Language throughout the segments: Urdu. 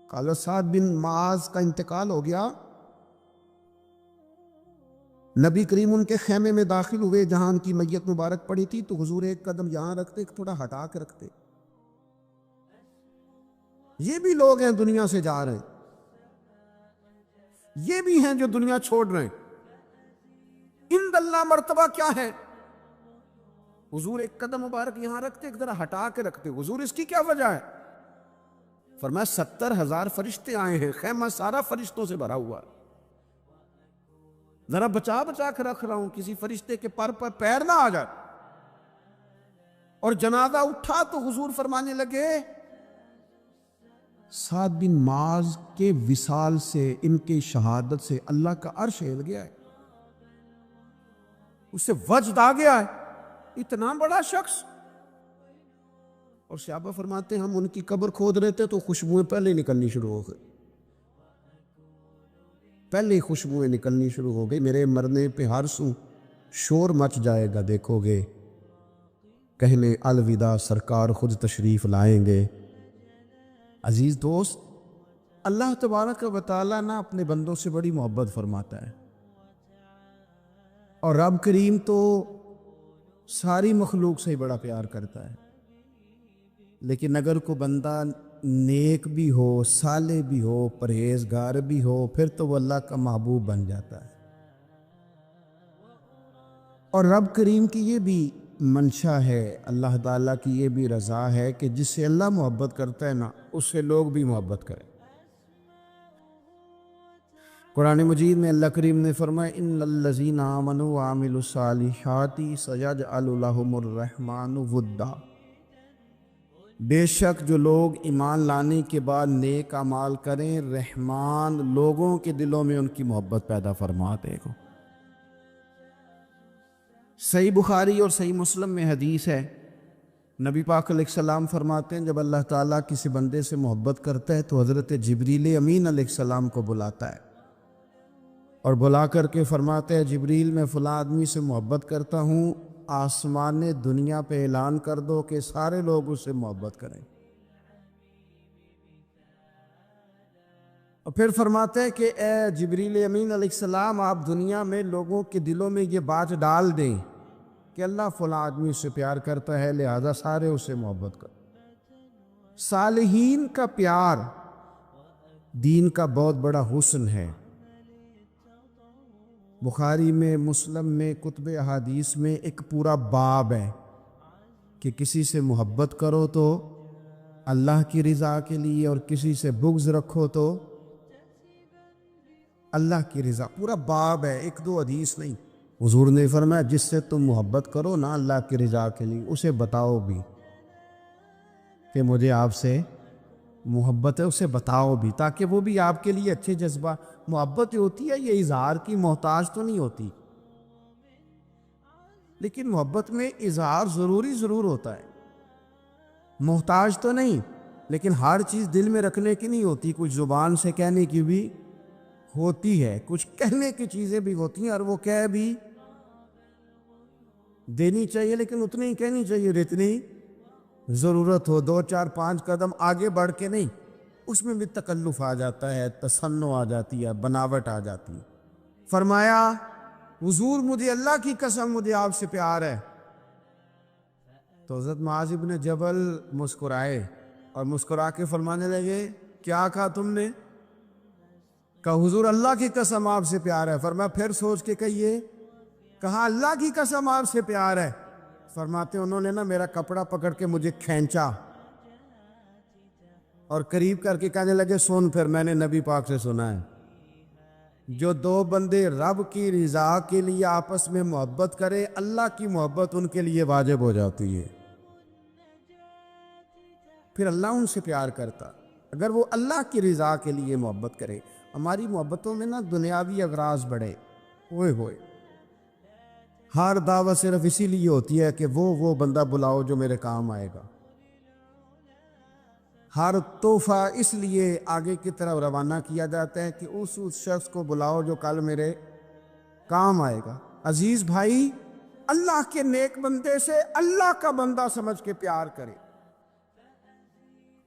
قال سعد بن معاذ کا انتقال ہو گیا، نبی کریم ان کے خیمے میں داخل ہوئے جہاں ان کی میت مبارک پڑی تھی، تو حضور ایک قدم یہاں رکھتے، ایک تھوڑا ہٹا کے رکھتے۔ یہ بھی لوگ ہیں دنیا سے جا رہے ہیں، یہ بھی ہیں جو دنیا چھوڑ رہے ہیں، ان اللہ مرتبہ کیا ہے؟ حضور ایک قدم مبارک یہاں رکھتے، ایک ذرا ہٹا کے رکھتے۔ حضور اس کی کیا وجہ ہے؟ فرمایا 70,000 فرشتے آئے ہیں، خیمہ سارا فرشتوں سے بھرا ہوا ہے، ذرا بچا بچا کے رکھ رہا ہوں کسی فرشتے کے پر پیر نہ آ جائے۔ اور جنازہ اٹھا تو حضور فرمانے لگے سعد بن معاذ کے وصال سے، ان کی شہادت سے اللہ کا عرش ہل گیا ہے، اس سے وجد آ گیا ہے، اتنا بڑا شخص۔ اور صحابہ فرماتے ہیں ہم ان کی قبر کھود رہے تھے تو خوشبوئیں پہلے نکلنی شروع ہو گئی، پہلے خوشبوئیں نکلنی شروع ہو گئی، میرے مرنے پہ ہر سو شور مچ جائے گا، دیکھو گے کہنے الوداع سرکار خود تشریف لائیں گے۔ عزیز دوست، اللہ تبارک و تعالیٰ نا اپنے بندوں سے بڑی محبت فرماتا ہے، اور رب کریم تو ساری مخلوق سے بڑا پیار کرتا ہے، لیکن اگر کوئی بندہ نیک بھی ہو، صالح بھی ہو، پرہیزگار بھی ہو، پھر تو وہ اللہ کا محبوب بن جاتا ہے۔ اور رب کریم کی یہ بھی منشا ہے، اللہ تعالیٰ کی یہ بھی رضا ہے کہ جس سے اللہ محبت کرتا ہے نا، اس سے لوگ بھی محبت کریں۔ قرآن مجید میں اللہ کریم نے فرمایا ان الذین آمنوا وعملوا الصالحات سیجعل لهم الرحمن ودا، بے شک جو لوگ ایمان لانے کے بعد نیک اعمال کریں، رحمان لوگوں کے دلوں میں ان کی محبت پیدا فرما دے گا۔ صحیح بخاری اور صحیح مسلم میں حدیث ہے، نبی پاک علیہ السلام فرماتے ہیں جب اللہ تعالیٰ کسی بندے سے محبت کرتا ہے تو حضرت جبریل امین علیہ السلام کو بلاتا ہے، اور بلا کر کے فرماتے ہیں جبریل میں فلاں آدمی سے محبت کرتا ہوں، آسمان دنیا پہ اعلان کر دو کہ سارے لوگ اس سے محبت کریں۔ اور پھر فرماتے ہیں کہ اے جبریل امین علیہ السلام آپ دنیا میں لوگوں کے دلوں میں یہ بات ڈال دیں کہ اللہ فلاں آدمی سے پیار کرتا ہے لہذا سارے اس سے محبت کریں۔ صالحین کا پیار دین کا بہت بڑا حسن ہے۔ بخاری میں، مسلم میں، کتب احادیث میں ایک پورا باب ہے کہ کسی سے محبت کرو تو اللہ کی رضا کے لیے، اور کسی سے بغض رکھو تو اللہ کی رضا، پورا باب ہے، ایک دو حدیث نہیں۔ حضور نے فرمایا جس سے تم محبت کرو نا اللہ کی رضا کے لیے، اسے بتاؤ بھی کہ مجھے آپ سے محبت ہے، اسے بتاؤ بھی تاکہ وہ بھی آپ کے لیے اچھے جذبہ۔ محبت ہوتی ہے یہ اظہار کی محتاج تو نہیں ہوتی، لیکن محبت میں اظہار ضرور ہوتا ہے، محتاج تو نہیں، لیکن ہر چیز دل میں رکھنے کی نہیں ہوتی، کچھ زبان سے کہنے کی بھی ہوتی ہے، کچھ کہنے کی چیزیں بھی ہوتی ہیں، اور وہ کہہ بھی دینی چاہیے لیکن اتنی ہی کہنی چاہیے جتنی ضرورت ہو، 2 4 5 قدم آگے بڑھ کے نہیں، اس میں بھی تکلف آ جاتا ہے، تصنع آ جاتی ہے، بناوٹ آ جاتی ہے۔ فرمایا حضور مجھے اللہ کی قسم مجھے آپ سے پیار ہے، تو حضرت معاذ بن جبل مسکرائے اور مسکرا کے فرمانے لگے کیا کہا تم نے؟ کہا حضور اللہ کی قسم آپ سے پیار ہے۔ فرمایا پھر سوچ کے کہیے۔ کہا اللہ کی قسم آپ سے پیار ہے۔ فرماتے انہوں نے نا میرا کپڑا پکڑ کے مجھے کھینچا اور قریب کر کے کہنے لگے سن، پھر میں نے نبی پاک سے سنا ہے جو 2 بندے رب کی رضا کے لیے آپس میں محبت کرے، اللہ کی محبت ان کے لیے واجب ہو جاتی ہے، پھر اللہ ان سے پیار کرتا اگر وہ اللہ کی رضا کے لیے محبت کرے۔ ہماری محبتوں میں نا دنیاوی اغراض بڑھے، ہوئے ہر دعوت صرف اسی لیے ہوتی ہے کہ وہ بندہ بلاؤ جو میرے کام آئے گا، ہر تحفہ اس لیے آگے کی طرف روانہ کیا جاتا ہے کہ اس شخص کو بلاؤ جو کل میرے کام آئے گا۔ عزیز بھائی، اللہ کے نیک بندے سے اللہ کا بندہ سمجھ کے پیار کرے،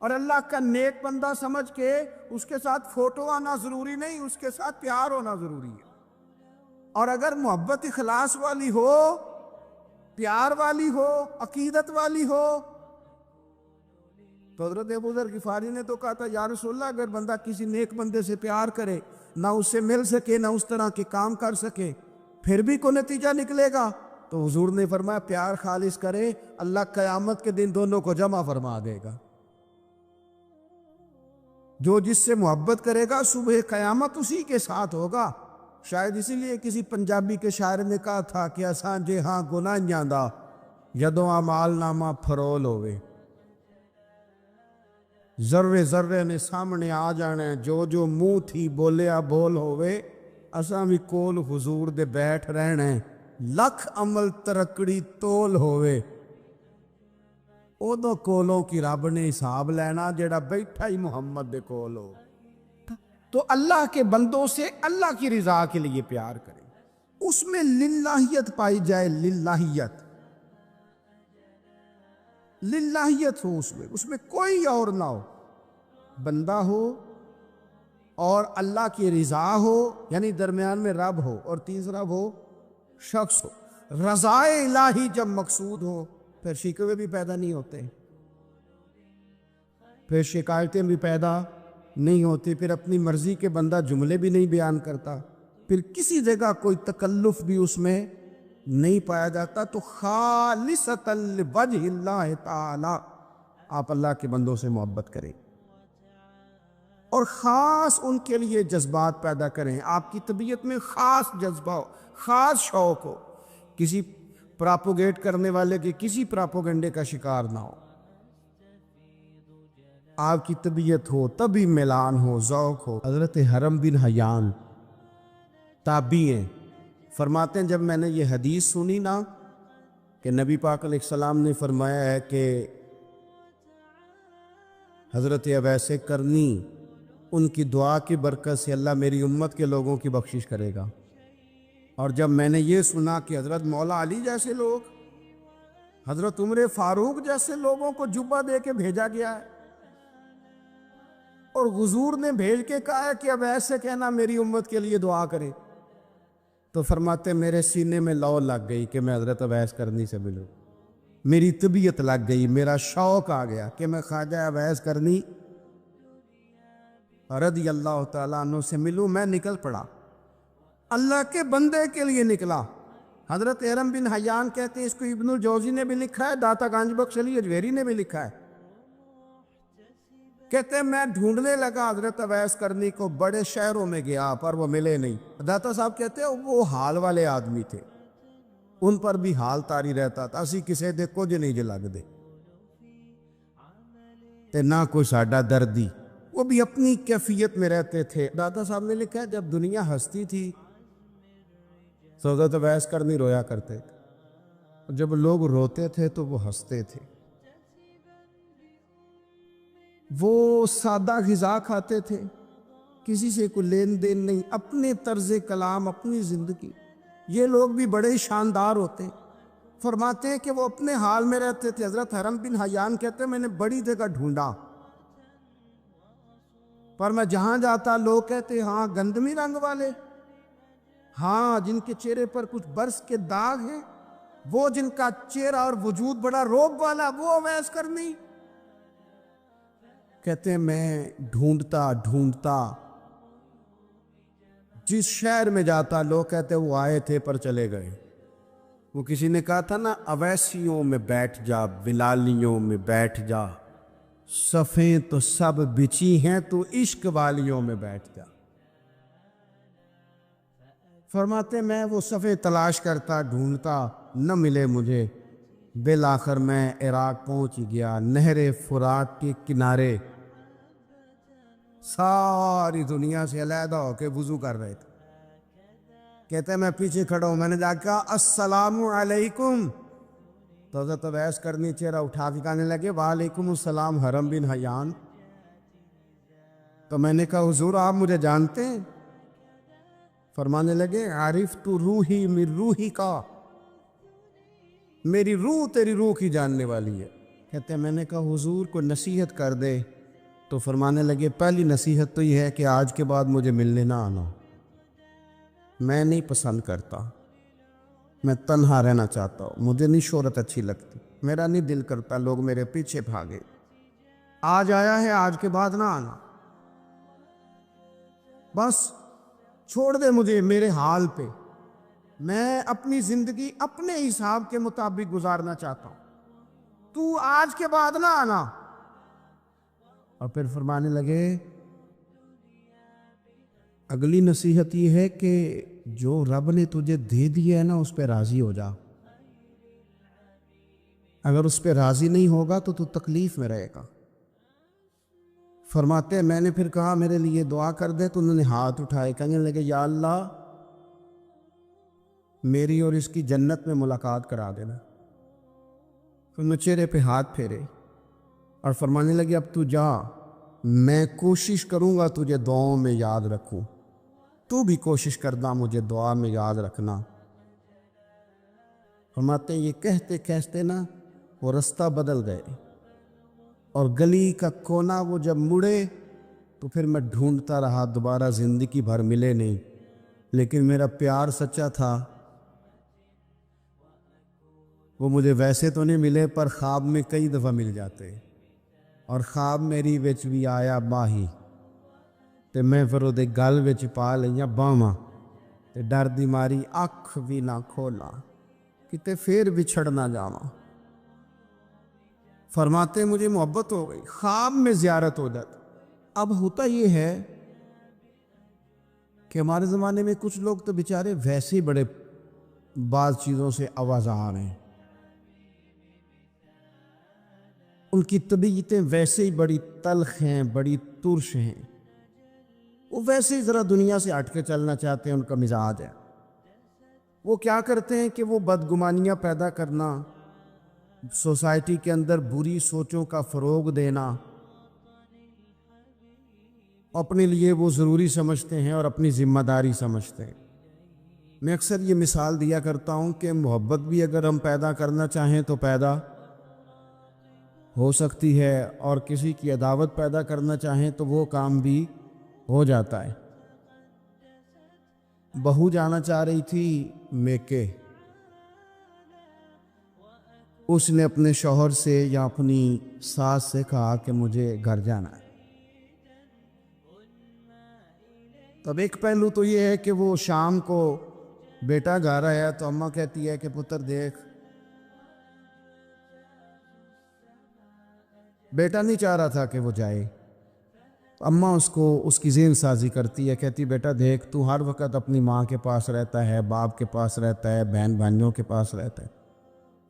اور اللہ کا نیک بندہ سمجھ کے اس کے ساتھ فوٹو آنا ضروری نہیں، اس کے ساتھ پیار ہونا ضروری ہے۔ اور اگر محبت اخلاص والی ہو، پیار والی ہو، عقیدت والی ہو، تو حضرت ابو ذر غفاری نے تو کہا تھا یا رسول اللہ اگر بندہ کسی نیک بندے سے پیار کرے، نہ اس سے مل سکے، نہ اس طرح کے کام کر سکے، پھر بھی کوئی نتیجہ نکلے گا؟ تو حضور نے فرمایا پیار خالص کرے، اللہ قیامت کے دن دونوں کو جمع فرما دے گا۔ جو جس سے محبت کرے گا صبح قیامت اسی کے ساتھ ہوگا۔ شاید اسی لیے کسی پنجابی کے شاعر نے کہا تھا کہ اساں جے ہاں گناہیاں دا جدوں اعمال نامہ فرول ہوئے، ذرے ذرے نے سامنے آ جانا، جو جو منہ تھی بولیا بول ہوئے، اساں بھی کول حضور دے بیٹھ رہنا، لکھ عمل ترکڑی تول ہوئے، ادو کولوں کی رب نے حساب لینا جڑا بیٹھا ہی محمد دے کول ہو۔ تو اللہ کے بندوں سے اللہ کی رضا کے لیے پیار کریں، اس میں للہیت پائی جائے، للہیت للہیت ہو، اس میں کوئی اور نہ ہو، بندہ ہو اور اللہ کی رضا ہو، یعنی درمیان میں رب ہو، اور تیسرا وہ شخص ہو۔ رضا الہی جب مقصود ہو پھر شکوے بھی پیدا نہیں ہوتے، پھر شکایتیں بھی پیدا نہیں ہوتی، پھر اپنی مرضی کے بندہ جملے بھی نہیں بیان کرتا، پھر کسی جگہ کوئی تکلف بھی اس میں نہیں پایا جاتا۔ تو خالصۃ لوجہ اللہ تعالی آپ اللہ کے بندوں سے محبت کریں اور خاص ان کے لیے جذبات پیدا کریں۔ آپ کی طبیعت میں خاص جذبہ ہو، خاص شوق ہو، کسی پراپوگیٹ کرنے والے کے کسی پراپوگنڈے کا شکار نہ ہو، آپ کی طبیعت ہو، تبھی ملان ہو، ذوق ہو۔ حضرت حرم بن حیان تابعی ہیں، فرماتے ہیں جب میں نے یہ حدیث سنی نا کہ نبی پاک علیہ السلام نے فرمایا ہے کہ حضرت اویس کرنی ان کی دعا کی برکت سے اللہ میری امت کے لوگوں کی بخشش کرے گا، اور جب میں نے یہ سنا کہ حضرت مولا علی جیسے لوگ، حضرت عمر فاروق جیسے لوگوں کو جبہ دے کے بھیجا گیا ہے، اور حضور نے بھیج کے کہا ہے کہ اب ایسے کہنا میری امت کے لیے دعا کرے، تو فرماتے میرے سینے میں لو لگ گئی کہ میں حضرت اویس کرنی سے ملوں، میری طبیعت لگ گئی، میرا شوق آ گیا کہ میں خواجہ اویس کرنی رضی اللہ تعالیٰ عنہ سے ملوں۔ میں نکل پڑا، اللہ کے بندے کے لیے نکلا۔ حضرت حرم بن حیان کہتے ہیں، اس کو ابن الجوزی نے بھی لکھا ہے، داتا گنج بخش علی اجویری نے بھی لکھا ہے، کہتے ہیں میں ڈھونڈنے لگا حضرت اویس کرنی کو، بڑے شہروں میں گیا پر وہ ملے نہیں۔ داتا صاحب کہتے ہیں وہ حال والے آدمی تھے، ان پر بھی حال تاری رہتا تھا، اسی کسے دے کچھ نہیں جے لگ دے تے نہ کوئی ساڈا دردی، وہ بھی اپنی کیفیت میں رہتے تھے۔ داتا صاحب نے لکھا ہے جب دنیا ہستی تھی تو حضرت اویس کرنی رویا کرتے تھے، جب لوگ روتے تھے تو وہ ہنستے تھے، وہ سادہ غذا کھاتے تھے، کسی سے کوئی لین دین نہیں، اپنے طرز کلام، اپنی زندگی۔ یہ لوگ بھی بڑے شاندار ہوتے ہیں، فرماتے ہیں کہ وہ اپنے حال میں رہتے تھے۔ حضرت حرم بن حیان کہتے ہیں میں نے بڑی جگہ ڈھونڈا، پر میں جہاں جاتا لوگ کہتے ہاں گندمی رنگ والے، ہاں جن کے چہرے پر کچھ برس کے داغ ہیں، وہ جن کا چہرہ اور وجود بڑا روب والا، وہ اویس کرنی۔ کہتے ہیں میں ڈھونڈتا ڈھونڈتا جس شہر میں جاتا لوگ کہتے ہیں وہ آئے تھے پر چلے گئے۔ وہ کسی نے کہا تھا نا اویسیوں میں بیٹھ جا، بلالیوں میں بیٹھ جا، صفیں تو سب بچی ہیں تو عشق والیوں میں بیٹھ جا۔ فرماتے میں وہ صفیں تلاش کرتا ڈھونڈتا، نہ ملے مجھے، بالآخر میں عراق پہنچ گیا، نہر فرات کے کنارے ساری دنیا سے علیحدہ ہو کے وضو کر رہے تھے۔ کہتے ہیں میں پیچھے کھڑا ہوں، میں نے جا کے کہا السلام علیکم، تو حضرت اویس کرنی چہرہ اٹھا کے کہنے لگے وعلیکم السلام حرم بن حیان۔ تو میں نے کہا حضور آپ مجھے جانتے ہیں؟ فرمانے لگے عرفت روحی من روحی کا، میری روح تیری روح کی جاننے والی ہے۔ کہتے ہیں میں نے کہا حضور کو نصیحت کر دے، تو فرمانے لگے پہلی نصیحت تو یہ ہے کہ آج کے بعد مجھے ملنے نہ آنا، میں نہیں پسند کرتا، میں تنہا رہنا چاہتا ہوں، مجھے نہیں شہرت اچھی لگتی، میرا نہیں دل کرتا لوگ میرے پیچھے بھاگے، آج آیا ہے آج کے بعد نہ آنا، بس چھوڑ دے مجھے میرے حال پہ، میں اپنی زندگی اپنے حساب کے مطابق گزارنا چاہتا ہوں، تو آج کے بعد نہ آنا۔ اور پھر فرمانے لگے اگلی نصیحت یہ ہے کہ جو رب نے تجھے دے دیا ہے نا اس پہ راضی ہو جا، اگر اس پہ راضی نہیں ہوگا تو تکلیف میں رہے گا۔ فرماتے ہیں میں نے پھر کہا میرے لیے دعا کر دے، تو انہوں نے ہاتھ اٹھائے، کہنے لگے یا اللہ میری اور اس کی جنت میں ملاقات کرا دینا۔ پھر میں چہرے پہ ہاتھ پھیرے اور فرمانے لگے اب تو جا، میں کوشش کروں گا تجھے دعاؤں میں یاد رکھوں، تو بھی کوشش کرنا مجھے دعا میں یاد رکھنا۔ فرماتے ہیں یہ کہتے کہتے نا وہ رستہ بدل گئے، اور گلی کا کونا وہ جب مڑے تو پھر میں ڈھونڈتا رہا، دوبارہ زندگی بھر ملے نہیں، لیکن میرا پیار سچا تھا، وہ مجھے ویسے تو نہیں ملے پر خواب میں کئی دفعہ مل جاتے، اور خواب میری وچ بھی آیا ماہی تے میں پھر وہ گل وچ پا لئیاں باواں تے ڈر دی ماری اکھ بھی نہ کھولا کتے پھر بچھڑ نہ جاواں۔ فرماتے مجھے محبت ہو گئی، خواب میں زیارت ہو جاتی۔ اب ہوتا یہ ہے کہ ہمارے زمانے میں کچھ لوگ تو بیچارے ویسے ہی بڑے بعض چیزوں سے آوازان ہیں، ان کی طبیعتیں ویسے ہی بڑی تلخ ہیں، بڑی ترش ہیں، وہ ویسے ہی ذرا دنیا سے ہٹ کے چلنا چاہتے ہیں، ان کا مزاج ہے۔ وہ کیا کرتے ہیں کہ وہ بدگمانیاں پیدا کرنا، سوسائٹی کے اندر بری سوچوں کا فروغ دینا اپنے لیے وہ ضروری سمجھتے ہیں اور اپنی ذمہ داری سمجھتے ہیں۔ میں اکثر یہ مثال دیا کرتا ہوں کہ محبت بھی اگر ہم پیدا کرنا چاہیں تو پیدا ہو سکتی ہے، اور کسی کی عداوت پیدا کرنا چاہیں تو وہ کام بھی ہو جاتا ہے۔ بہو جانا چاہ رہی تھی میکے، اس نے اپنے شوہر سے یا اپنی ساس سے کہا کہ مجھے گھر جانا ہے۔ تب ایک پہلو تو یہ ہے کہ وہ شام کو بیٹا گھر آیا تو اماں کہتی ہے کہ پتر دیکھ، بیٹا نہیں چاہ رہا تھا کہ وہ جائے، اماں اس کو اس کی ذہن سازی کرتی ہے، کہتی بیٹا دیکھ تو ہر وقت اپنی ماں کے پاس رہتا ہے، باپ کے پاس رہتا ہے، بہن بھائیوں کے پاس رہتا ہے،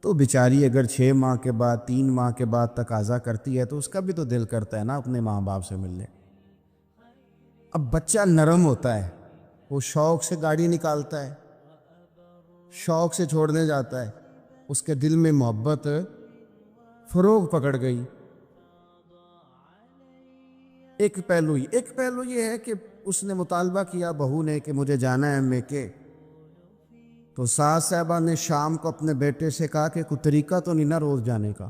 تو بیچاری اگر 6 ماہ کے بعد 3 ماہ کے بعد تقاضا کرتی ہے تو اس کا بھی تو دل کرتا ہے نا اپنے ماں باپ سے ملنے۔ اب بچہ نرم ہوتا ہے، وہ شوق سے گاڑی نکالتا ہے، شوق سے چھوڑنے جاتا ہے، اس کے دل میں محبت فروغ پکڑ گئی۔ ایک پہلو یہ ہے کہ اس نے مطالبہ کیا بہو نے کہ مجھے جانا ہے میکے، تو ساس صاحبہ نے شام کو اپنے بیٹے سے کہا کہ کوئی طریقہ تو نہیں نا روز جانے کا،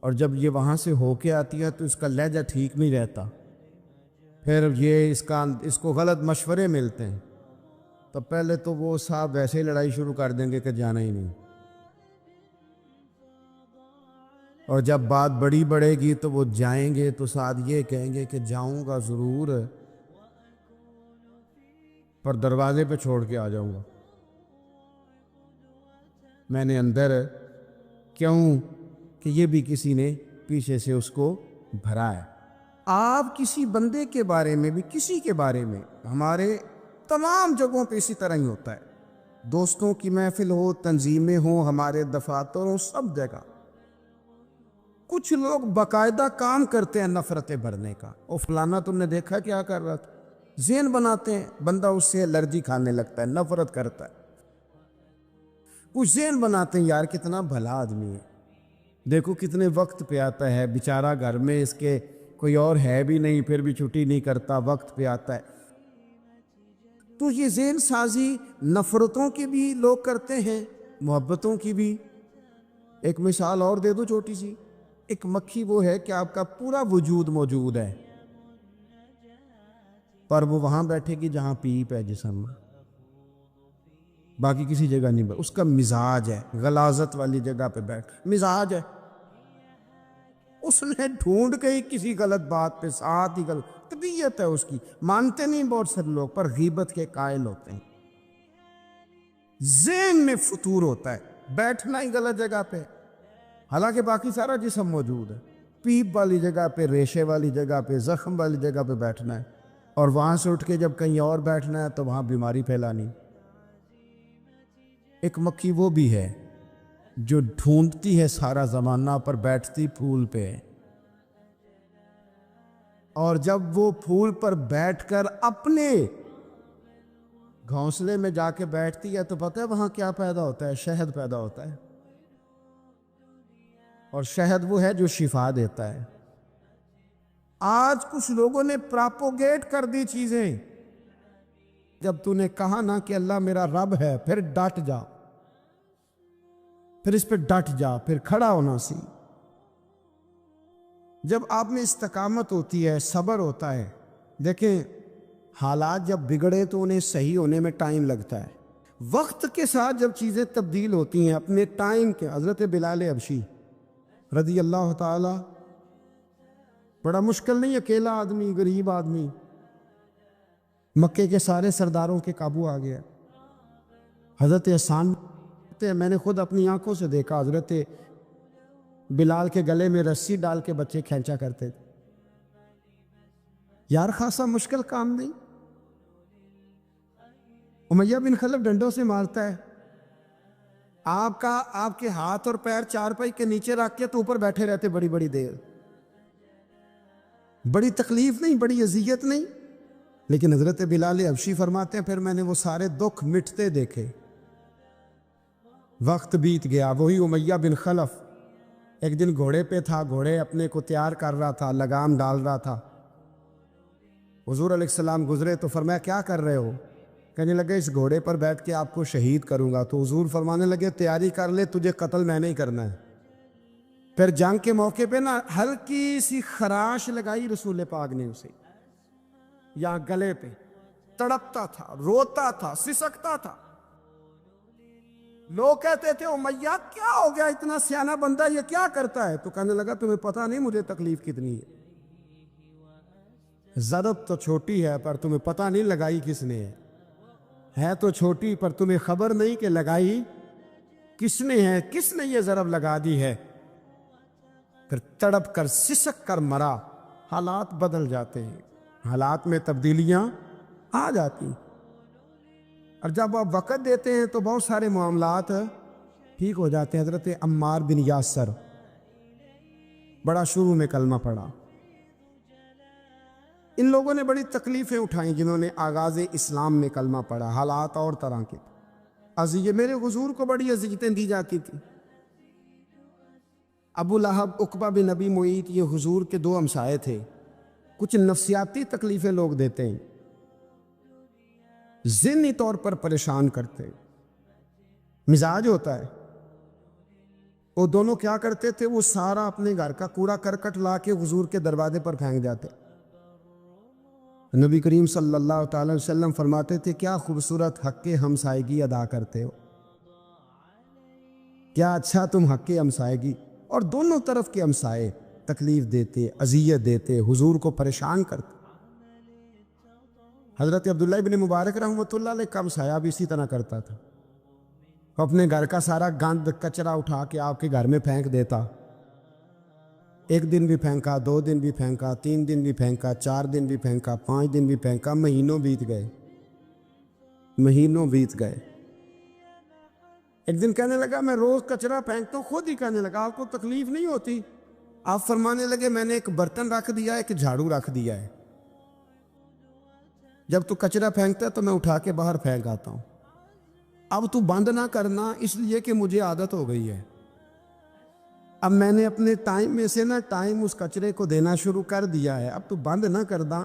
اور جب یہ وہاں سے ہو کے آتی ہے تو اس کا لہجہ ٹھیک نہیں رہتا، پھر یہ اس کو غلط مشورے ملتے ہیں، تو پہلے تو وہ صاحب ویسے ہی لڑائی شروع کر دیں گے کہ جانا ہی نہیں، اور جب بات بڑی بڑھے گی تو وہ جائیں گے تو ساتھ یہ کہیں گے کہ جاؤں گا ضرور پر دروازے پہ چھوڑ کے آ جاؤں گا، میں نے اندر کیوں کہ یہ بھی کسی نے پیچھے سے اس کو بھرا ہے۔ آپ کسی بندے کے بارے میں بھی، کسی کے بارے میں، ہمارے تمام جگہوں پہ اسی طرح ہی ہوتا ہے، دوستوں کی محفل ہو، تنظیمیں ہوں، ہمارے دفاتر ہوں، سب جگہ کچھ لوگ باقاعدہ کام کرتے ہیں نفرتیں بھرنے کا، اور فلانا تم نے دیکھا کیا کر رہا تھا، ذہن بناتے ہیں، بندہ اس سے الرجی کھانے لگتا ہے، نفرت کرتا ہے، کچھ ذہن بناتے ہیں یار کتنا بھلا آدمی ہے، دیکھو کتنے وقت پہ آتا ہے بیچارہ، گھر میں اس کے کوئی اور ہے بھی نہیں پھر بھی چھٹی نہیں کرتا، وقت پہ آتا ہے۔ تو یہ ذہن سازی نفرتوں کی بھی لوگ کرتے ہیں، محبتوں کی بھی، ایک مثال اور دے دو چھوٹی سی. ایک مکھی وہ ہے کہ آپ کا پورا وجود موجود ہے، پر وہ وہاں بیٹھے گی جہاں پیپ ہے جسم میں، باقی کسی جگہ نہیں. اس کا مزاج ہے غلاظت والی جگہ پہ بیٹھ، مزاج ہے. اس نے ڈھونڈ کے ہی کسی غلط بات پہ ساتھ ہی غلط، طبیعت ہے اس کی. مانتے نہیں بہت سارے لوگ، پر غیبت کے قائل ہوتے ہیں. ذہن میں فطور ہوتا ہے، بیٹھنا ہی غلط جگہ پہ، حالانکہ باقی سارا جسم موجود ہے. پیپ والی جگہ پہ، ریشے والی جگہ پہ، زخم والی جگہ پہ بیٹھنا ہے، اور وہاں سے اٹھ کے جب کہیں اور بیٹھنا ہے تو وہاں بیماری پھیلانی. ایک مکھی وہ بھی ہے جو ڈھونڈتی ہے سارا زمانہ، پر بیٹھتی پھول پہ. اور جب وہ پھول پر بیٹھ کر اپنے گھونسلے میں جا کے بیٹھتی ہے تو پتہ ہے وہاں کیا پیدا ہوتا ہے؟ شہد پیدا ہوتا ہے. اور شہد وہ ہے جو شفا دیتا ہے. آج کچھ لوگوں نے پراپوگیٹ کر دی چیزیں. جب تو نے کہا نا کہ اللہ میرا رب ہے، پھر ڈٹ جا، پھر اس پہ ڈٹ جا، پھر کھڑا ہونا سی. جب آپ میں استقامت ہوتی ہے، صبر ہوتا ہے. دیکھیں حالات جب بگڑے تو انہیں صحیح ہونے میں ٹائم لگتا ہے. وقت کے ساتھ جب چیزیں تبدیل ہوتی ہیں اپنے ٹائم کے. حضرت بلال حبشی رضی اللہ تعالی، بڑا مشکل نہیں، اکیلا آدمی، غریب آدمی، مکے کے سارے سرداروں کے قابو آ گیا. حضرت حسان، میں نے خود اپنی آنکھوں سے دیکھا، حضرت بلال کے گلے میں رسی ڈال کے بچے کھینچا کرتے تھے. یار خاصا مشکل کام نہیں. امیہ بن خلف ڈنڈوں سے مارتا ہے، آپ کے ہاتھ اور پیر چارپائی کے نیچے رکھ کے تو اوپر بیٹھے رہتے بڑی بڑی دیر. بڑی تکلیف نہیں، بڑی اذیت نہیں. لیکن حضرت بلال حبشی فرماتے ہیں پھر میں نے وہ سارے دکھ مٹتے دیکھے. وقت بیت گیا. وہی امیہ بن خلف ایک دن گھوڑے پہ تھا، گھوڑے اپنے کو تیار کر رہا تھا، لگام ڈال رہا تھا. حضور علیہ السلام گزرے تو فرمایا کیا کر رہے ہو؟ کہنے لگے اس گھوڑے پر بیٹھ کے آپ کو شہید کروں گا. تو حضور فرمانے لگے تیاری کر لے، تجھے قتل میں نہیں کرنا ہے. پھر جنگ کے موقع پہ نا ہلکی سی خراش لگائی رسول پاک نے اسے، یا گلے پہ. تڑپتا تھا، روتا تھا، سسکتا تھا. لوگ کہتے تھے امیہ کیا ہو گیا، اتنا سیانہ بندہ یہ کیا کرتا ہے؟ تو کہنے لگا تمہیں پتہ نہیں مجھے تکلیف کتنی ہے. ضرب تو چھوٹی ہے پر تمہیں پتہ نہیں لگائی کس نے ہے تو چھوٹی، پر تمہیں خبر نہیں کہ لگائی کس نے ہے، کس نے یہ ضرب لگا دی ہے. پھر تڑپ کر سسک کر مرا. حالات بدل جاتے ہیں، حالات میں تبدیلیاں آ جاتی ہیں، اور جب آپ وقت دیتے ہیں تو بہت سارے معاملات ٹھیک ہو جاتے ہیں. حضرت عمار بن یاسر بڑا شروع میں کلمہ پڑھا. ان لوگوں نے بڑی تکلیفیں اٹھائیں جنہوں نے آغاز اسلام میں کلمہ پڑھا. حالات اور طرح کے اذیت، میرے حضور کو بڑی اذیتیں دی جاتی تھی. ابو لہب، عقبہ بن نبی معیط، یہ حضور کے دو ہمسائے تھے. کچھ نفسیاتی تکلیفیں لوگ دیتے ہیں، ذہنی طور پر پریشان کرتے ہیں، مزاج ہوتا ہے. وہ دونوں کیا کرتے تھے؟ وہ سارا اپنے گھر کا کوڑا کرکٹ لا کے حضور کے دروازے پر پھینک جاتے. نبی کریم صلی اللہ تعالی وسلم فرماتے تھے کیا خوبصورت حق ہمسائیگی ادا کرتے ہو، کیا اچھا تم حق ہمسائیگی. اور دونوں طرف کے ہمسائے تکلیف دیتے، اذیت دیتے، حضور کو پریشان کرتے. حضرت عبداللہ ابن مبارک رحمۃ اللہ علیہ کا ہمسایہ بھی اسی طرح کرتا تھا. اپنے گھر کا سارا گند کچرا اٹھا کے آپ کے گھر میں پھینک دیتا. ایک دن بھی پھینکا، 2 دن بھی پھینکا، 3 دن بھی پھینکا، 4 دن بھی پھینکا، 5 دن بھی پھینکا. مہینوں بیت گئے، مہینوں بیت گئے. ایک دن کہنے لگا میں روز کچرا پھینکتا ہوں. خود ہی کہنے لگا آپ کو تکلیف نہیں ہوتی؟ آپ فرمانے لگے میں نے ایک برتن رکھ دیا ہے، ایک جھاڑو رکھ دیا ہے. جب تو کچرا پھینکتا ہے تو میں اٹھا کے باہر پھینک آتا ہوں. اب تو بند نہ کرنا، اس لیے کہ مجھے عادت ہو گئی ہے. اب میں نے اپنے ٹائم میں سے نا ٹائم اس کچرے کو دینا شروع کر دیا ہے. اب تو بند نہ کرنا،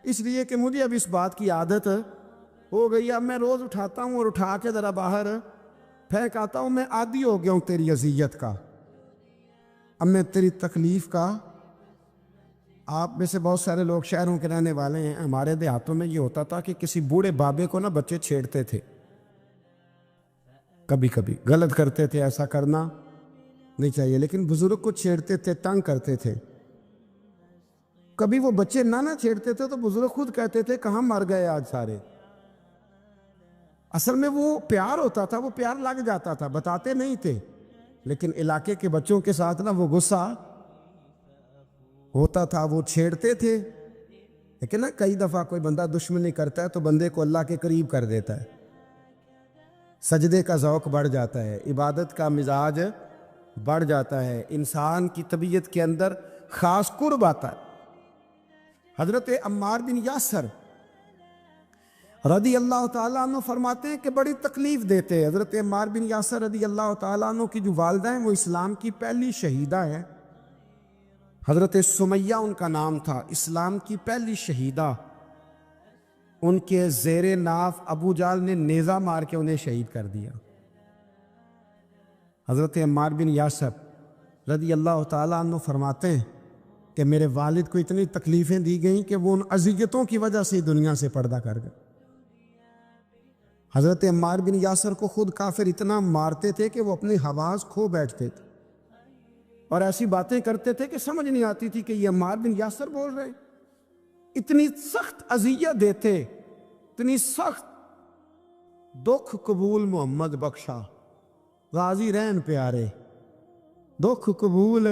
اس لیے کہ مجھے اب اس بات کی عادت ہو گئی. اب میں روز اٹھاتا ہوں اور اٹھا کے ذرا باہر پھینک آتا ہوں، میں عادی ہو گیا ہوں تیری اذیت کا، اب میں تیری تکلیف کا۔ آپ میں سے بہت سارے لوگ شہروں کے رہنے والے ہیں، ہمارے دیہاتوں میں یہ ہوتا تھا کہ کسی بوڑھے بابے کو نا بچے چھیڑتے تھے، کبھی کبھی غلط کرتے تھے، ایسا کرنا نہیں چاہیے، لیکن بزرگ کو چھیڑتے تھے، تنگ کرتے تھے۔ کبھی وہ بچے نہ چھیڑتے تھے تو بزرگ خود کہتے تھے کہاں مر گئے آج سارے۔ اصل میں وہ پیار ہوتا تھا، وہ پیار لگ جاتا تھا، بتاتے نہیں تھے، لیکن علاقے کے بچوں کے ساتھ نا وہ غصہ ہوتا تھا، وہ چھیڑتے تھے۔ لیکن نا کئی دفعہ کوئی بندہ دشمنی کرتا ہے تو بندے کو اللہ کے قریب کر دیتا ہے، سجدے کا ذوق بڑھ جاتا ہے، عبادت کا مزاج بڑھ جاتا ہے، انسان کی طبیعت کے اندر خاص قرب آتا ہے۔ حضرت عمار بن یاسر رضی اللہ تعالیٰ عنہ فرماتے ہیں کہ بڑی تکلیف دیتے ہیں۔ حضرت عمار بن یاسر رضی اللہ تعالیٰ عنہ کی جو والدہ ہیں وہ اسلام کی پہلی شہیدہ ہیں، حضرت سمیہ ان کا نام تھا، اسلام کی پہلی شہیدہ۔ ان کے زیر ناف ابو جہل نے نیزہ مار کے انہیں شہید کر دیا۔ حضرت عمار بن یاسر رضی اللہ تعالیٰ عنہ فرماتے ہیں کہ میرے والد کو اتنی تکلیفیں دی گئیں کہ وہ ان اذیتوں کی وجہ سے دنیا سے پردہ کر گئے۔ حضرت عمار بن یاسر کو خود کافر اتنا مارتے تھے کہ وہ اپنی حواس کھو بیٹھتے تھے اور ایسی باتیں کرتے تھے کہ سمجھ نہیں آتی تھی کہ یہ عمار بن یاسر بول رہے ہیں۔ اتنی سخت اذیت دیتے، اتنی سخت۔ دکھ قبول محمد بخشا، راضی رہن پیارے، دکھ قبول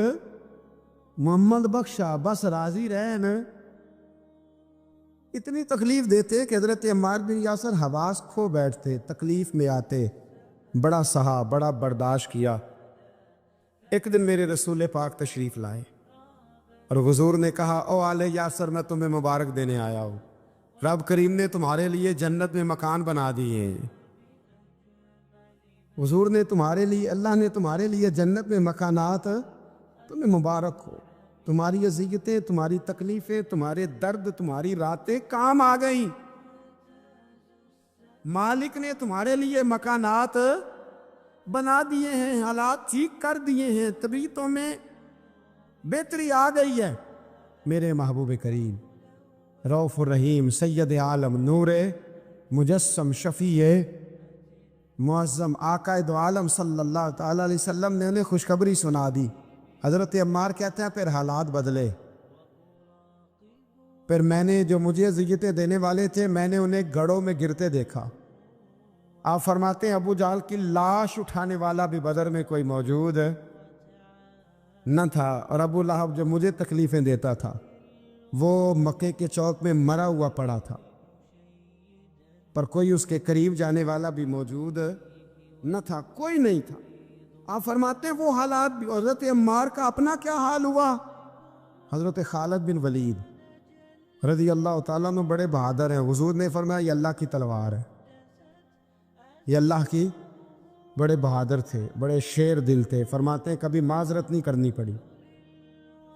محمد بخشا، بس راضی رہن۔ اتنی تکلیف دیتے کہ حضرت عمار بن یاسر حواس کھو بیٹھتے، تکلیف میں آتے، بڑا سہا، بڑا برداشت کیا۔ ایک دن میرے رسول پاک تشریف لائے اور حضور نے کہا او آل یاسر میں تمہیں مبارک دینے آیا ہوں، رب کریم نے تمہارے لیے جنت میں مکان بنا دیے ہیں۔ حضور نے تمہارے لیے، اللہ نے تمہارے لیے جنت میں مکانات، تمہیں مبارک ہو، تمہاری اذیتیں، تمہاری تکلیفیں، تمہارے درد، تمہاری راتیں کام آ گئیں۔ مالک نے تمہارے لیے مکانات بنا دیے ہیں، حالات ٹھیک کر دیے ہیں، طبیعتوں میں بہتری آ گئی ہے۔ میرے محبوب کریم رؤوف الرحیم سید عالم نور مجسم شفیع معظم آقا دو عالم صلی اللہ تعالیٰ علیہ وسلم نے انہیں خوشخبری سنا دی۔ حضرت عمار کہتے ہیں پھر حالات بدلے، پھر میں نے جو مجھے اذیتیں دینے والے تھے میں نے انہیں گڑھوں میں گرتے دیکھا۔ آپ فرماتے ہیں ابو جہل کی لاش اٹھانے والا بھی بدر میں کوئی موجود نہ تھا، اور ابو لہب جو مجھے تکلیفیں دیتا تھا وہ مکے کے چوک میں مرا ہوا پڑا تھا، پر کوئی اس کے قریب جانے والا بھی موجود نہ تھا، کوئی نہیں تھا۔ آپ فرماتے ہیں وہ حالات بھی۔ حضرت عمار کا اپنا کیا حال ہوا؟ حضرت خالد بن ولید رضی اللہ تعالیٰ عنہ بڑے بہادر ہیں، حضور نے فرمایا یہ اللہ کی تلوار ہے، یہ اللہ کی، بڑے بہادر تھے، بڑے شیر دل تھے۔ فرماتے ہیں کبھی معذرت نہیں کرنی پڑی،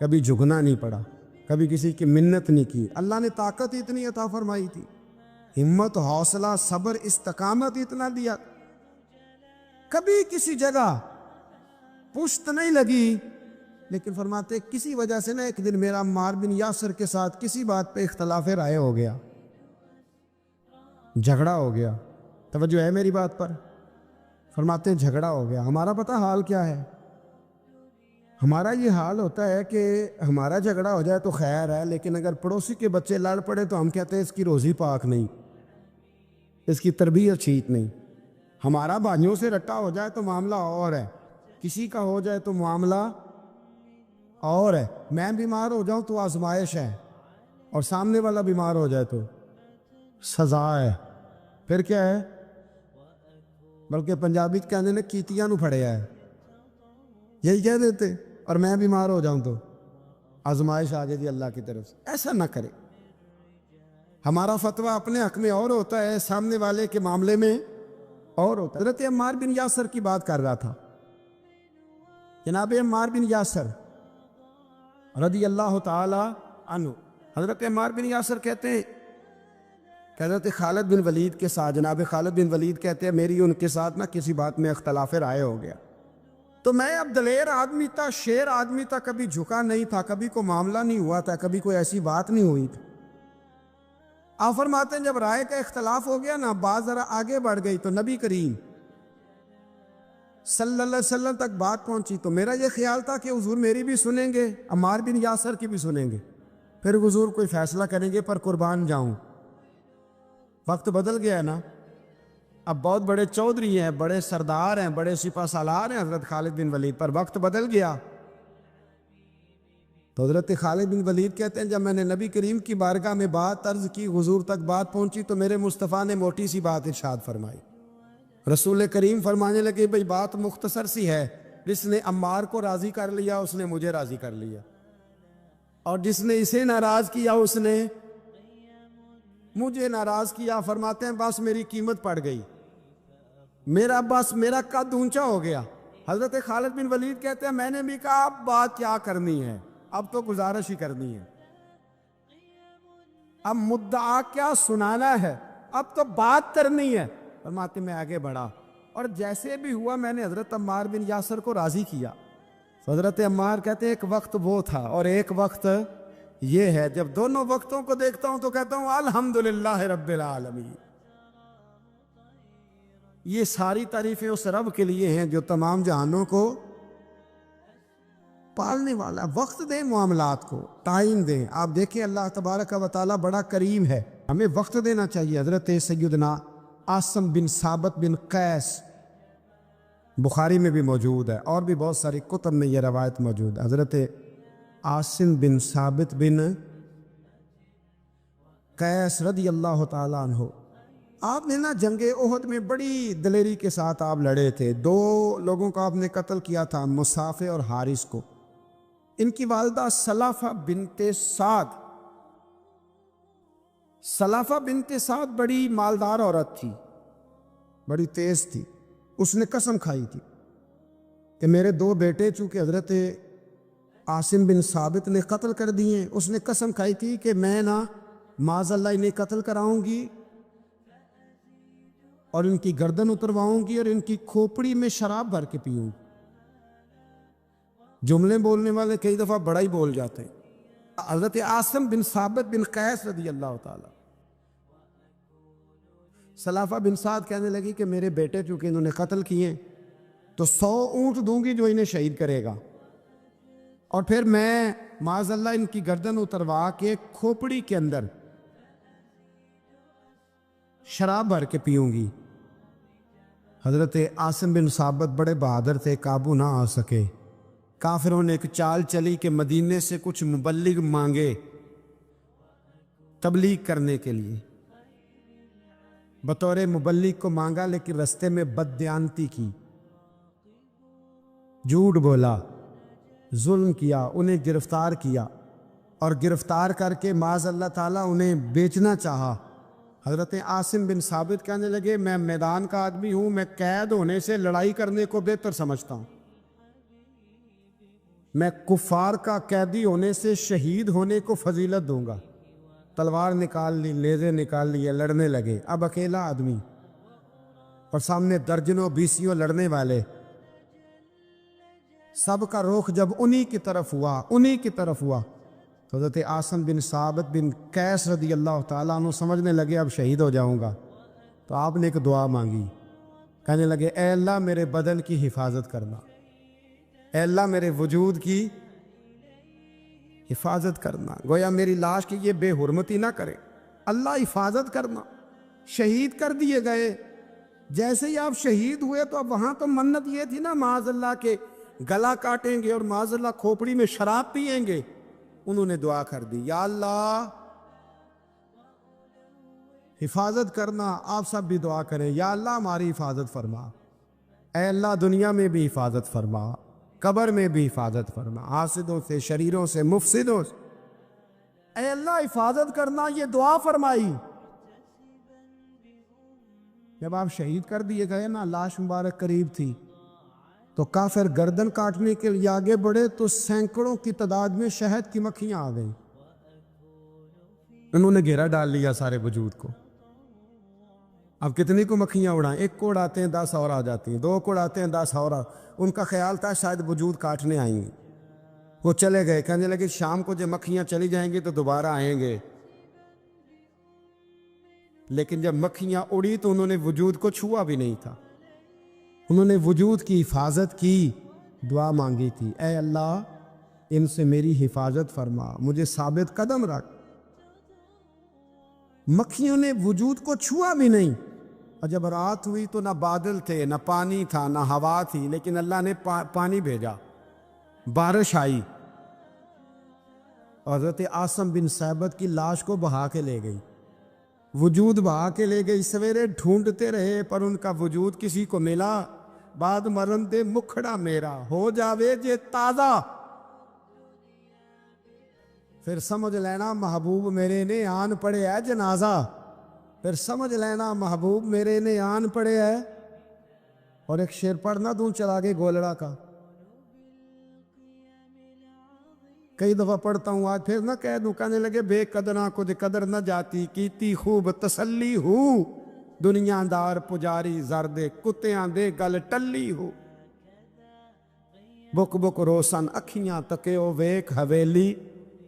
کبھی جھکنا نہیں پڑا، کبھی کسی کی منت نہیں کی۔ اللہ نے طاقت اتنی عطا فرمائی تھی، ہمت، حوصلہ، صبر، استقامت اتنا دیا، کبھی کسی جگہ پشت نہیں لگی۔ لیکن فرماتے کسی وجہ سے نا ایک دن میرا عمار بن یاسر کے ساتھ کسی بات پہ اختلاف رائے ہو گیا، جھگڑا ہو گیا۔ توجہ ہے میری بات پر؟ فرماتے ہیں جھگڑا ہو گیا۔ ہمارا پتہ حال کیا ہے؟ ہمارا یہ حال ہوتا ہے کہ ہمارا جھگڑا ہو جائے تو خیر ہے، لیکن اگر پڑوسی کے بچے لڑ پڑے تو ہم کہتے ہیں اس کی روزی پاک نہیں، اس کی تربیت ٹھیک نہیں۔ ہمارا بھائیوں سے رٹا ہو جائے تو معاملہ اور ہے، کسی کا ہو جائے تو معاملہ اور ہے۔ میں بیمار ہو جاؤں تو آزمائش ہے، اور سامنے والا بیمار ہو جائے تو سزا ہے، پھر کیا ہے؟ بلکہ پنجابی کہنے نے کیتیاں نو پھڑیا ہے، یہی کہہ دیتے۔ اور میں بیمار ہو جاؤں تو آزمائش آ جائے گی اللہ کی طرف سے۔ ایسا نہ کرے۔ ہمارا فتویٰ اپنے حق میں اور ہوتا ہے، سامنے والے کے معاملے میں اور ہوتا ہے۔ حضرت عمار بن یاسر کی بات کر رہا تھا، جناب عمار بن یاسر رضی اللہ تعالی عنہ۔ حضرت عمار بن یاسر کہتے ہیں کہ حضرت خالد بن ولید کے ساتھ، جناب خالد بن ولید کہتے ہیں میری ان کے ساتھ نا کسی بات میں اختلاف رائے ہو گیا، تو میں اب دلیر آدمی تھا، شیر آدمی تھا، کبھی جھکا نہیں تھا، کبھی کوئی معاملہ نہیں ہوا تھا، کبھی کوئی ایسی بات نہیں ہوئی تھی۔ آپ فرماتے ہیں جب رائے کا اختلاف ہو گیا نا، بات ذرا آگے بڑھ گئی تو نبی کریم صلی اللہ علیہ وسلم تک بات پہنچی، تو میرا یہ خیال تھا کہ حضور میری بھی سنیں گے، عمار بن یاسر کی بھی سنیں گے، پھر حضور کوئی فیصلہ کریں گے، پر قربان جاؤں۔ وقت بدل گیا ہے نا، اب بہت بڑے چودھری ہیں، بڑے سردار ہیں، بڑے سپہ سالار ہیں حضرت خالد بن ولید، پر وقت بدل گیا۔ تو حضرت خالد بن ولید کہتے ہیں جب میں نے نبی کریم کی بارگاہ میں بات عرض کی، حضور تک بات پہنچی، تو میرے مصطفیٰ نے موٹی سی بات ارشاد فرمائی۔ رسول کریم فرمانے لگے بھئی بات مختصر سی ہے، جس نے عمار کو راضی کر لیا اس نے مجھے راضی کر لیا، اور جس نے اسے ناراض کیا اس نے مجھے ناراض کیا۔ فرماتے ہیں بس میری قیمت پڑ گئی، میرا قد اونچا ہو گیا۔ حضرت خالد بن ولید کہتے ہیں میں نے بھی کہا اب بات کیا کرنی ہے، اب تو گزارش ہی کرنی ہے، اب مدعا کیا سنانا ہے، اب تو بات کرنی ہے۔ فرماتے میں آگے بڑھا، اور جیسے بھی ہوا میں نے حضرت عمار بن یاسر کو راضی کیا۔ حضرت عمار کہتے ہیں ایک وقت وہ تھا اور ایک وقت یہ ہے، جب دونوں وقتوں کو دیکھتا ہوں تو کہتا ہوں الحمدللہ رب العالمین۔ یہ ساری تعریفیں اس رب کے لیے ہیں جو تمام جہانوں کو پالنے والا۔ وقت دیں معاملات کو، ٹائم دیں۔ آپ دیکھیں اللہ تبارک و تعالیٰ بڑا کریم ہے، ہمیں وقت دینا چاہیے۔ حضرت سیدنا عاصم بن ثابت بن قیس بخاری میں بھی موجود ہے، اور بھی بہت ساری کتب میں یہ روایت موجود ہے۔ حضرت عاصم بن ثابت بن قیس رضی اللہ تعالیٰ عنہ، آپ نے نا جنگ احد میں بڑی دلیری کے ساتھ آپ لڑے تھے۔ دو لوگوں کو آپ نے قتل کیا تھا، مصافے اور حارث کو۔ ان کی والدہ سلافہ بنت سعد، سلافہ بنت سعد بڑی مالدار عورت تھی، بڑی تیز تھی۔ اس نے قسم کھائی تھی کہ میرے دو بیٹے چونکہ حضرت عاصم بن ثابت نے قتل کر دیے، اس نے قسم کھائی تھی کہ میں نا معاذ اللہ انہیں قتل کراؤں گی اور ان کی گردن اترواؤں گی اور ان کی کھوپڑی میں شراب بھر کے پیوں گی۔ جملے بولنے والے کئی دفعہ بڑا ہی بول جاتے ہیں۔ حضرت عاصم بن ثابت بن قیس رضی اللہ تعالی، سلافہ بن سعد کہنے لگی کہ میرے بیٹے چونکہ انہوں نے قتل کیے تو 100 اونٹ دوں گی جو انہیں شہید کرے گا، اور پھر میں معاذ اللہ ان کی گردن اتروا کے کھوپڑی کے اندر شراب بھر کے پیوں گی۔ حضرت عاصم بن ثابت بڑے بہادر تھے، قابو نہ آ سکے۔ کافروں نے ایک چال چلی کہ مدینے سے کچھ مبلغ مانگے تبلیغ کرنے کے لیے، بطور مبلغ کو مانگا، لیکن رستے میں بددیانتی کی، جھوٹ بولا، ظلم کیا، انہیں گرفتار کیا، اور گرفتار کر کے معاذ اللہ تعالیٰ انہیں بیچنا چاہا۔ حضرت عاصم بن ثابت کہنے لگے میں میدان کا آدمی ہوں، میں قید ہونے سے لڑائی کرنے کو بہتر سمجھتا ہوں، میں کفار کا قیدی ہونے سے شہید ہونے کو فضیلت دوں گا۔ تلوار نکال لی، نیزے نکال لیے، لڑنے لگے۔ اب اکیلا آدمی اور سامنے درجنوں بیسیوں لڑنے والے، سب کا رخ جب انہی کی طرف ہوا تو حضرت عاصم بن ثابت بن قیس رضی اللہ تعالیٰ عنہ سمجھنے لگے اب شہید ہو جاؤں گا، تو آپ نے ایک دعا مانگی، کہنے لگے اے اللہ میرے بدن کی حفاظت کرنا، اے اللہ میرے وجود کی حفاظت کرنا، گویا میری لاش کی یہ بے حرمتی نہ کرے، اللہ حفاظت کرنا۔ شہید کر دیے گئے، جیسے ہی آپ شہید ہوئے تو اب وہاں تو منت یہ تھی نا معاذ اللہ کے گلا کاٹیں گے اور معاذ اللہ کھوپڑی میں شراب پیئیں گے۔ انہوں نے دعا کر دی یا اللہ حفاظت کرنا۔ آپ سب بھی دعا کریں یا اللہ ہماری حفاظت فرما، اے اللہ دنیا میں بھی حفاظت فرما، قبر میں بھی حفاظت فرما، حاسدوں سے، شریروں سے، مفسدوں سے، اے اللہ حفاظت کرنا، یہ دعا فرمائی۔ جب آپ شہید کر دیے گئے نا، لاش مبارک قریب تھی، تو کافر گردن کاٹنے کے لیے آگے بڑھے تو سینکڑوں کی تعداد میں شہد کی مکھیاں آ گئیں، انہوں نے گھیرا ڈال لیا سارے وجود کو۔ اب کتنی کو مکھیاں اڑائیں؟ ایک کو اڑاتے ہیں 10 اور آ جاتی ہیں، 2 کو اڑاتے ہیں 10 اور ان کا خیال تھا شاید وجود کاٹنے آئی ہیں۔ وہ چلے گئے، کہنے لگے شام کو جب مکھیاں چلی جائیں گی تو دوبارہ آئیں گے۔ لیکن جب مکھیاں اڑی تو انہوں نے وجود کو چھوا بھی نہیں تھا، انہوں نے وجود کی حفاظت کی، دعا مانگی تھی، اے اللہ ان سے میری حفاظت فرما، مجھے ثابت قدم رکھ۔ مکھیوں نے وجود کو چھوا بھی نہیں، اور جب رات ہوئی تو نہ بادل تھے، نہ پانی تھا، نہ ہوا تھی، لیکن اللہ نے پانی بھیجا، بارش آئی، حضرت عاصم بن ثابت کی لاش کو بہا کے لے گئی، وجود بہا کے لے گئی۔ سویرے ڈھونڈتے رہے پر ان کا وجود کسی کو ملا، بعد مرن دے مکھڑا میرا ہو جاوے جے تازہ، پھر سمجھ لینا محبوب میرے نے آن پڑے ہے جنازہ، پھر سمجھ لینا محبوب میرے نے آن پڑے ہے۔ اور ایک شعر پڑھنا دوں چلا کے گولڑا کا، کئی دفعہ پڑھتا ہوں، آج پھر نہ کہہ دوں، کہنے لگے بے قدراں کچھ قدر نہ جاتی، کیتی خوب تسلی ہو، دنیا دار پجاری زردے کتیاں دے گل ٹلی ہو، بک بک روشن اکھیاں تکیو ویک حویلی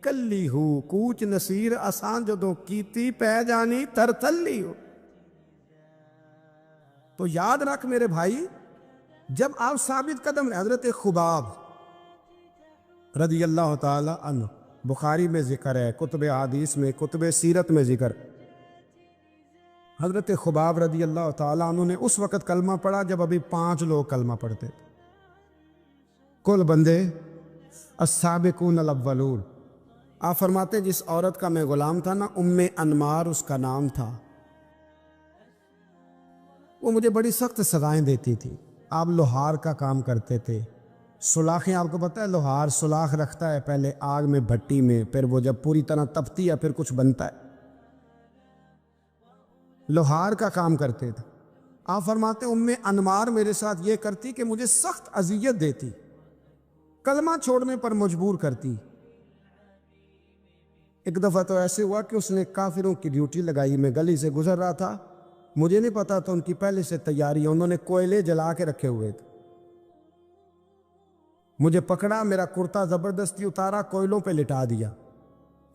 کلی ہو، کوچ نصیر آسان جدوں کیتی پہ جانی تر تلی ہو۔ تو یاد رکھ میرے بھائی، جب آپ ثابت قدم، حضرت خباب رضی اللہ تعالی عنہ، بخاری میں ذکر ہے، کتب حدیث میں، کتب سیرت میں ذکر، حضرت خباب رضی اللہ تعالی عنہ نے اس وقت کلمہ پڑھا جب ابھی 5 لوگ کلمہ پڑھتے تھے، کل بندے السابقون الاولون۔ آپ فرماتے ہیں جس عورت کا میں غلام تھا نا، ام انمار اس کا نام تھا، وہ مجھے بڑی سخت سزائیں دیتی تھی۔ آپ لوہار کا کام کرتے تھے، سلاخیں، آپ کو پتہ ہے لوہار سلاخ رکھتا ہے پہلے آگ میں بھٹی میں، پھر وہ جب پوری طرح تپتی ہے پھر کچھ بنتا ہے، لوہار کا کام کرتے تھے۔ آپ فرماتے ام انمار میرے ساتھ یہ کرتی کہ مجھے سخت اذیت دیتی، کلمہ چھوڑنے پر مجبور کرتی۔ ایک دفعہ تو ایسے ہوا کہ اس نے کافروں کی ڈیوٹی لگائی، میں گلی سے گزر رہا تھا، مجھے نہیں پتا تو ان کی پہلے سے تیاری ہے، انہوں نے کوئلے جلا کے رکھے ہوئے تھے، مجھے پکڑا، میرا کرتا زبردستی اتارا، کوئلوں پہ لٹا دیا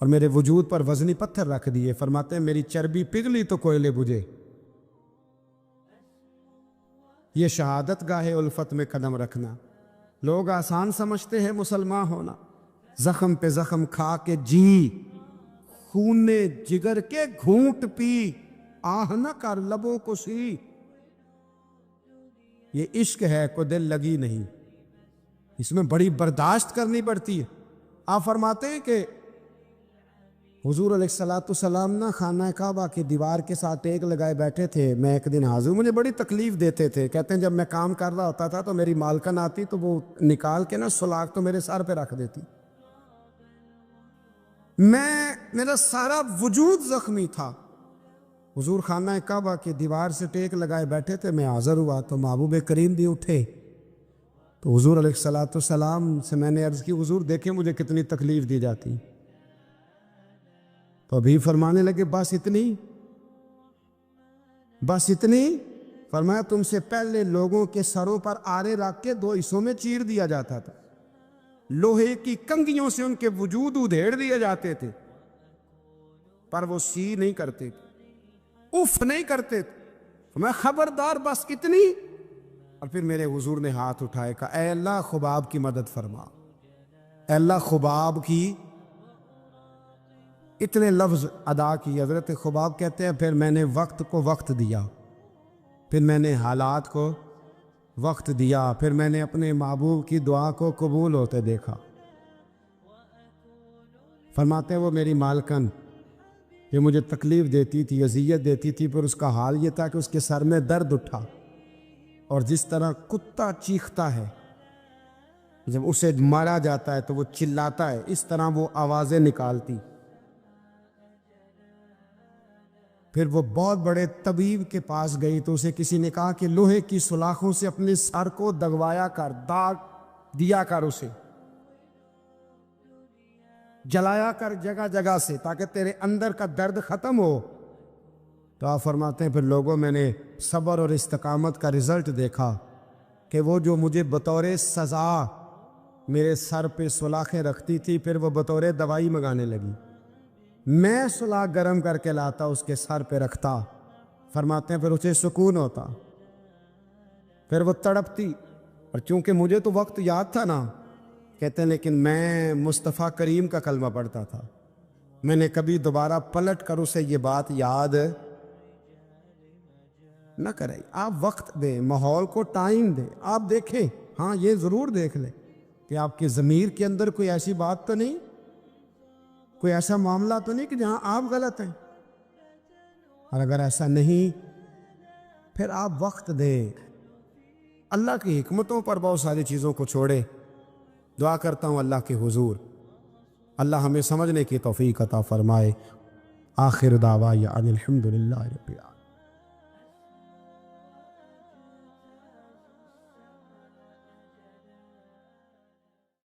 اور میرے وجود پر وزنی پتھر رکھ دیے۔ فرماتے ہیں میری چربی پگھلی تو کوئلے بجھے۔ یہ شہادت گاہ الفت میں قدم رکھنا لوگ آسان سمجھتے ہیں مسلمان ہونا، زخم پہ زخم کھا کے جی، خون جگر کے گھونٹ پی، آہ نہ کر لبوں کو سی، یہ عشق ہے کو دل لگی نہیں، اس میں بڑی برداشت کرنی پڑتی ہے۔ آپ فرماتے ہیں کہ حضور علیہ السلام نا خانہ کعبہ کی دیوار کے ساتھ ٹیک لگائے بیٹھے تھے، میں ایک دن حاضر، مجھے بڑی تکلیف دیتے تھے، کہتے ہیں جب میں کام کر رہا ہوتا تھا تو میری مالکن آتی تو وہ نکال کے نا سلاخ تو میرے سر پہ رکھ دیتی، میرا سارا وجود زخمی تھا۔ حضور خانہ کعبہ کی دیوار سے ٹیک لگائے بیٹھے تھے، میں حاضر ہوا تو محبوب کریم بھی اٹھے، تو حضور علیہ السلام سے میں نے عرض کی حضور دیکھیں مجھے کتنی تکلیف دی جاتی، تو ابھی فرمانے لگے بس اتنی، بس اتنی؟ فرمایا تم سے پہلے لوگوں کے سروں پر آرے رکھ کے 2 حصوں میں چیر دیا جاتا تھا، لوہے کی کنگھیوں سے ان کے وجود ادھیڑ دیے جاتے تھے، پر وہ سی نہیں کرتے تھے، اف نہیں کرتے تھے۔ میں خبردار بس اتنی؟ اور پھر میرے حضور نے ہاتھ اٹھائے، کہا اے اللہ خباب کی مدد فرما، اے اللہ خباب کی، اتنے لفظ ادا کی۔ حضرت خباب کہتے ہیں پھر میں نے وقت کو وقت دیا، پھر میں نے حالات کو وقت دیا، پھر میں نے اپنے محبوب کی دعا کو قبول ہوتے دیکھا۔ فرماتے ہیں وہ میری مالکن یہ مجھے تکلیف دیتی تھی، اذیت دیتی تھی، پر اس کا حال یہ تھا کہ اس کے سر میں درد اٹھا، اور جس طرح کتا چیختا ہے جب اسے مارا جاتا ہے تو وہ چلاتا ہے، اس طرح وہ آوازیں نکالتی۔ پھر وہ بہت بڑے طبیب کے پاس گئی تو اسے کسی نے کہا کہ لوہے کی سلاخوں سے اپنے سر کو دگوایا کر، داغ دیا کر، اسے جلایا کر جگہ جگہ سے، تاکہ تیرے اندر کا درد ختم ہو۔ تو آپ فرماتے ہیں پھر لوگوں میں نے صبر اور استقامت کا رزلٹ دیکھا کہ وہ جو مجھے بطور سزا میرے سر پہ سلاخیں رکھتی تھی، پھر وہ بطور دوائی منگانے لگی۔ میں سلاخ گرم کر کے لاتا، اس کے سر پہ رکھتا، فرماتے ہیں پھر اسے سکون ہوتا، پھر وہ تڑپتی۔ اور چونکہ مجھے تو وقت یاد تھا نا، کہتے ہیں لیکن میں مصطفیٰ کریم کا کلمہ پڑھتا تھا، میں نے کبھی دوبارہ پلٹ کر اسے یہ بات یاد نہ کرے۔ آپ وقت دیں، ماحول کو ٹائم دیں، آپ دیکھیں، ہاں یہ ضرور دیکھ لیں کہ آپ کے ضمیر کے اندر کوئی ایسی بات تو نہیں، کوئی ایسا معاملہ تو نہیں کہ جہاں آپ غلط ہیں، اور اگر ایسا نہیں پھر آپ وقت دیں۔ اللہ کی حکمتوں پر بہت ساری چیزوں کو چھوڑے۔ دعا کرتا ہوں اللہ کے حضور اللہ ہمیں سمجھنے کی توفیق عطا فرمائے۔ آخر دعوانا ان الحمد للہ رب العالمین۔